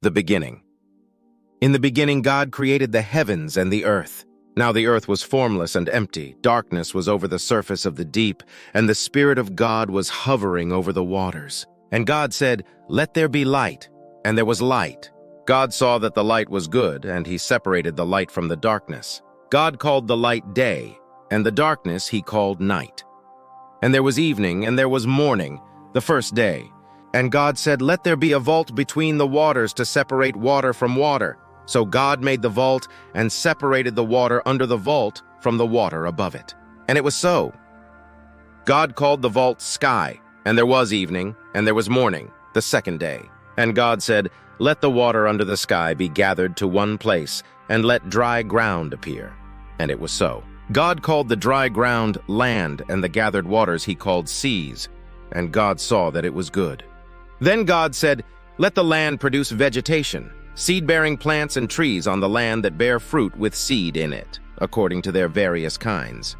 The beginning. In the beginning, God created the heavens and the earth. Now the earth was formless and empty. Darkness was over the surface of the deep, and the Spirit of God was hovering over the waters. And God said, "Let there be light." And there was light. God saw that the light was good, and he separated the light from the darkness. God called the light day, and the darkness he called night. And there was evening, and there was morning, the first day. And God said, "Let there be a vault between the waters to separate water from water." So God made the vault and separated the water under the vault from the water above it. And it was so. God called the vault sky, and there was evening, and there was morning, the second day. And God said, "Let the water under the sky be gathered to one place, and let dry ground appear." And it was so. God called the dry ground land, and the gathered waters he called seas. And God saw that it was good. Then God said, "Let the land produce vegetation, seed-bearing plants and trees on the land that bear fruit with seed in it, according to their various kinds."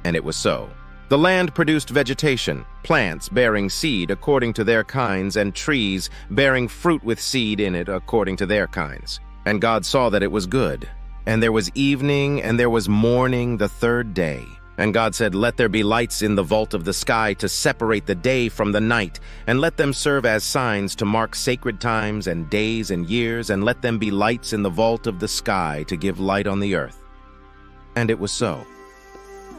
And it was so. The land produced vegetation, plants bearing seed according to their kinds, and trees bearing fruit with seed in it according to their kinds. And God saw that it was good. And there was evening, and there was morning, the third day. And God said, "Let there be lights in the vault of the sky to separate the day from the night, and let them serve as signs to mark sacred times and days and years, and let them be lights in the vault of the sky to give light on the earth." And it was so.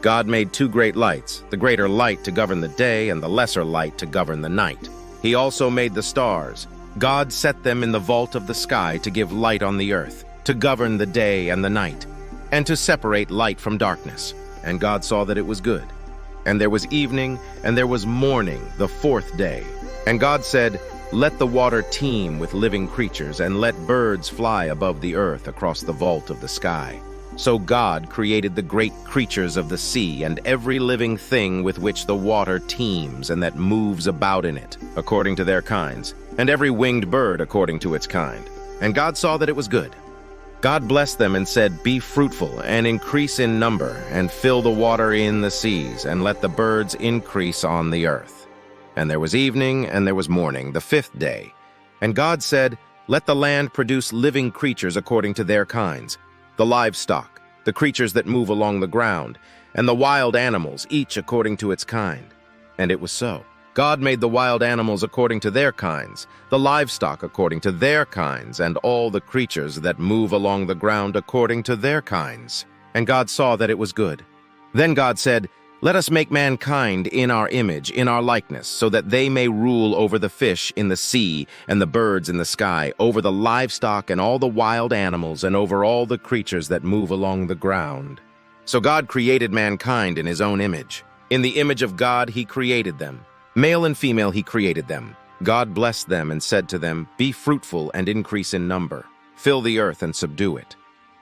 God made two great lights, the greater light to govern the day and the lesser light to govern the night. He also made the stars. God set them in the vault of the sky to give light on the earth, to govern the day and the night, and to separate light from darkness. And God saw that it was good. And there was evening, and there was morning, the fourth day. And God said, "Let the water teem with living creatures, and let birds fly above the earth across the vault of the sky." So God created the great creatures of the sea, and every living thing with which the water teems and that moves about in it, according to their kinds, and every winged bird according to its kind. And God saw that it was good. God blessed them and said, "Be fruitful and increase in number, and fill the water in the seas, and let the birds increase on the earth." And there was evening, and there was morning, the fifth day. And God said, "Let the land produce living creatures according to their kinds, the livestock, the creatures that move along the ground, and the wild animals, each according to its kind." And it was so. God made the wild animals according to their kinds, the livestock according to their kinds, and all the creatures that move along the ground according to their kinds. And God saw that it was good. Then God said, "Let us make mankind in our image, in our likeness, so that they may rule over the fish in the sea and the birds in the sky, over the livestock and all the wild animals, and over all the creatures that move along the ground." So God created mankind in his own image. In the image of God he created them. Male and female he created them. God blessed them and said to them, "Be fruitful and increase in number. Fill the earth and subdue it.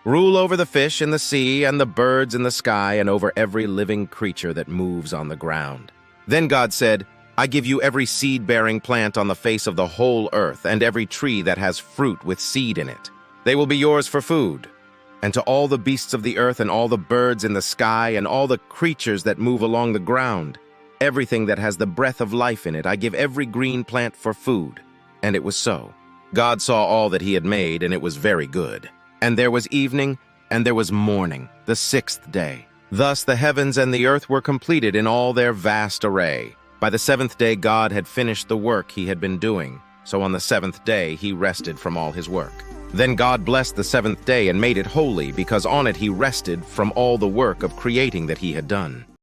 Rule over the fish in the sea and the birds in the sky, and over every living creature that moves on the ground." Then God said, "I give you every seed-bearing plant on the face of the whole earth, and every tree that has fruit with seed in it. They will be yours for food. And to all the beasts of the earth, and all the birds in the sky, and all the creatures that move along the ground, everything that has the breath of life in it, I give every green plant for food." And it was so. God saw all that he had made, and it was very good. And there was evening, and there was morning, the sixth day. Thus the heavens and the earth were completed in all their vast array. By the seventh day God had finished the work he had been doing. So on the seventh day he rested from all his work. Then God blessed the seventh day and made it holy, because on it he rested from all the work of creating that he had done.